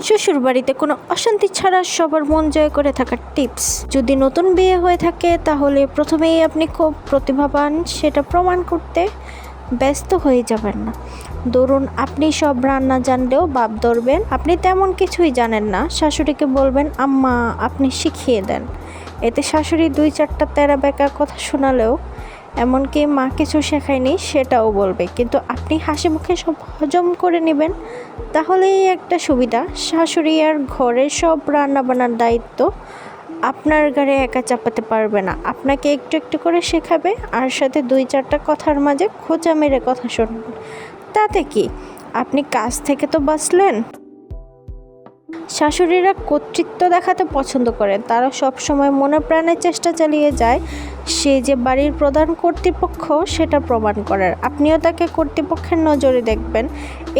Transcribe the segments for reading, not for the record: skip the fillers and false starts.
শ্বশুর বাড়িতে কোনো অশান্তি ছাড়া সবার মন জয় করে থাকার টিপস। যদি নতুন বিয়ে হয়ে থাকে তাহলে প্রথমেই আপনি খুব প্রতিভাবান সেটা প্রমাণ করতে ব্যস্ত হয়ে যাবেন না। ধরুন আপনি সব রান্না জানলেও বাপ ধরবেন আপনি তেমন কিছুই জানেন না, শাশুড়িকে বলবেন আম্মা আপনি শিখিয়ে দেন। এতে শাশুড়ি 2-4টা তেরা বেঁকা কথা শোনালেও এমনকি মা কিছু শেখায়নি সেটাও বলবে, কিন্তু আপনি হাসি মুখে সব হজম করে নেবেন। তাহলেই একটা সুবিধা, শাশুড়ি আর ঘরের সব রান্নাবান্নার দায়িত্ব আপনার ঘাড়ে একা চাপাতে পারবে না, আপনাকে একটু একটু করে শেখাবে আর সাথে 2-4টা কথার মাঝে খোঁচা মেরে কথা শুনবেন। তাতে কি আপনি কাজ থেকে তো বাঁচলেন। শাশুড়িরা কর্তৃত্ব দেখাতে পছন্দ করে, তারা সব সময় মনে প্রাণে চেষ্টা চালিয়ে যায় সে যে বাড়ির প্রধান কর্তৃপক্ষ সেটা প্রমাণ করার। আপনিও তাকে কর্তৃপক্ষের নজরে দেখবেন।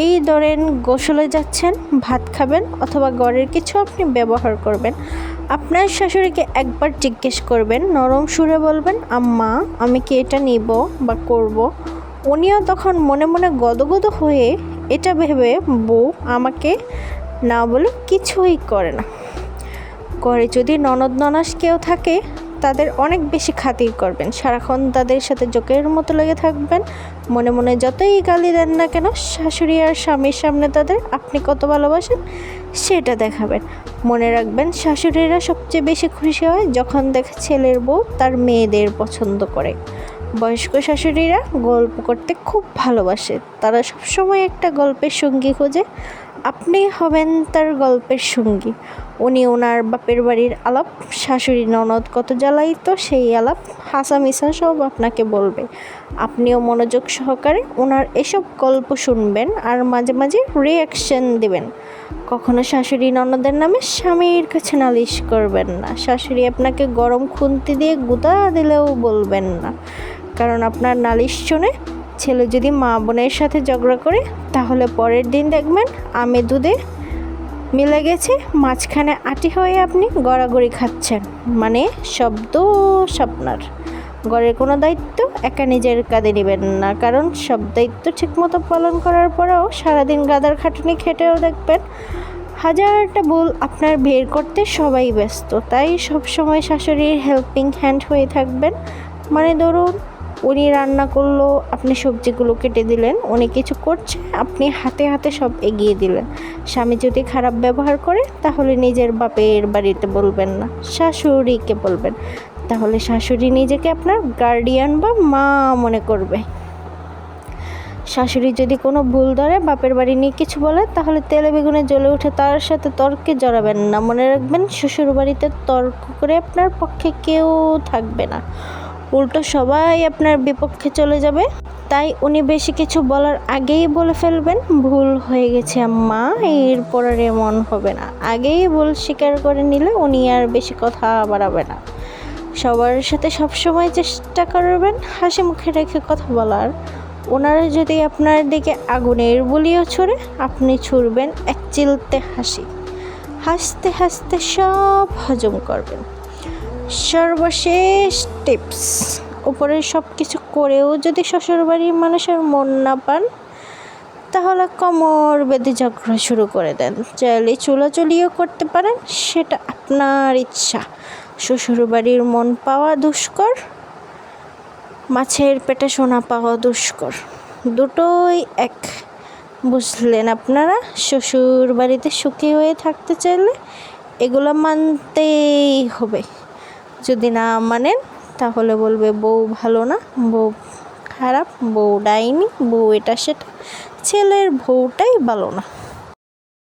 এই ধরেন গোসলে যাচ্ছেন, ভাত খাবেন অথবা ঘরের কিছু আপনি ব্যবহার করবেন, আপনার শাশুড়িকে একবার জিজ্ঞেস করবেন, নরম সুরে বলবেন আম্মা আমি কি এটা নিব বা করব। উনিও তখন মনে মনে গদগদ হয়ে এটা ভেবে বউ আমাকে না বলে কিছুই করে না। ঘরে যদি ননদ ননাস কেউ থাকে তাদের অনেক বেশি খাতির করবেন, সারাক্ষণ তাদের সাথে জোকের মতো লেগে থাকবেন। মনে মনে যতই গালি দেন না কেন শাশুড়ি আর স্বামীর সামনে তাদের আপনি কত ভালোবাসেন সেটা দেখাবেন। মনে রাখবেন শাশুড়িরা সবচেয়ে বেশি খুশি হয় যখন দেখে ছেলের বউ তার মেয়েদের পছন্দ করে। বয়স্ক শাশুড়িরা গল্প করতে খুব ভালোবাসে, তারা সবসময় একটা গল্পের সঙ্গী খোঁজে, আপনি হবেন তার গল্পের সঙ্গী। উনি ওনার বাপের বাড়ির আলাপ, শাশুড়ি ননদ কত জ্বালাইতো সেই আলাপ হাসামিশা সব আপনাকে বলবে। আপনিও মনোযোগ সহকারে ওনার এসব গল্প শুনবেন আর মাঝে মাঝে রিয়াকশন দেবেন। কখনো শাশুড়ি ননদের নামে স্বামীর কাছে নালিশ করবেন না, শাশুড়ি আপনাকে গরম খুন্তি দিয়ে গুঁতা দিলেও বলবেন না, কারণ আপনার নালিশ শুনে ছেলে যদি মা বোনের সাথে ঝগড়া করে তাহলে পরের দিন দেখবেন আমে দুধে মিলে গেছে, মাঝখানে আটি হয়ে আপনি গড়াগড়ি খাচ্ছেন, মানে শব্দ আপনার। ঘরের কোনো দায়িত্ব একা নিজের কাঁধে নেবেন না, কারণ সব দায়িত্ব ঠিকমতো পালন করার পরেও সারাদিন গাদার খাটুনি খেটেও দেখবেন হাজারটা ভুল আপনার বের করতে সবাই ব্যস্ত। তাই সবসময় শাশুড়ির হেল্পিং হ্যান্ড হয়ে থাকবেন। মানে ধরুন উনি রান্না করলো আপনি সবজিগুলো কেটে দিলেন, উনি কিছু করছে আপনি হাতে হাতে সব এগিয়ে দিলেন। স্বামী যদি খারাপ ব্যবহার করে তাহলে নিজের বাপের বাড়িতে বলবেন না, শাশুড়িকে বলবেন, তাহলে শাশুড়ি নিজেকে আপনার গার্ডিয়ান বা মা মনে করবে। শাশুড়ি যদি কোনো ভুল ধরে বাপের বাড়ি নিয়ে কিছু বলে তাহলে তেলে বেগুনে জ্বলে উঠে তার সাথে তর্কে জড়াবেন না। মনে রাখবেন শ্বশুর বাড়িতে তর্ক করে আপনার পক্ষে কেউ থাকবে না, উল্টো সবাই আপনার বিপক্ষে চলে যাবে। তাই উনি বেশি কিছু বলার আগেই বলে ফেলবেন ভুল হয়ে গেছে আম্মা, এরপর আর এমন হবে না। আগেই ভুল স্বীকার করে নিলে উনি আর বেশি কথা বাড়াবে না। সবার সাথে সবসময় চেষ্টা করবেন হাসি মুখে রেখে কথা বলার। ওনারা যদি আপনার দিকে আগুনের বুলিও ছুড়ে আপনি ছুড়বেন এক চিলতে হাসি, হাসতে হাসতে সব হজম করবেন। সর্বশেষ টিপস, উপরের সব কিছু করেও যদি শ্বশুরবাড়ির মানুষের মন না পান তাহলে কোমর বেঁধে ঝগড়া শুরু করে দেন। চাইলে চুলাচুলিও করতে পারেন, সেটা আপনার ইচ্ছা। শ্বশুরবাড়ির মন পাওয়া দুষ্কর, মাছের পেটে সোনা পাওয়া দুষ্কর, দুটোই এক। বুঝলেন আপনারা? শ্বশুর বাড়িতে সুখী হয়ে থাকতে চাইলে এগুলো মানতেই হবে। যদি না মানেন তাহলে বলবে বউ ভালো না, বউ খারাপ, বউ ডাইনি, বউ এটা সেটা, ছেলের বউটাই ভালো না।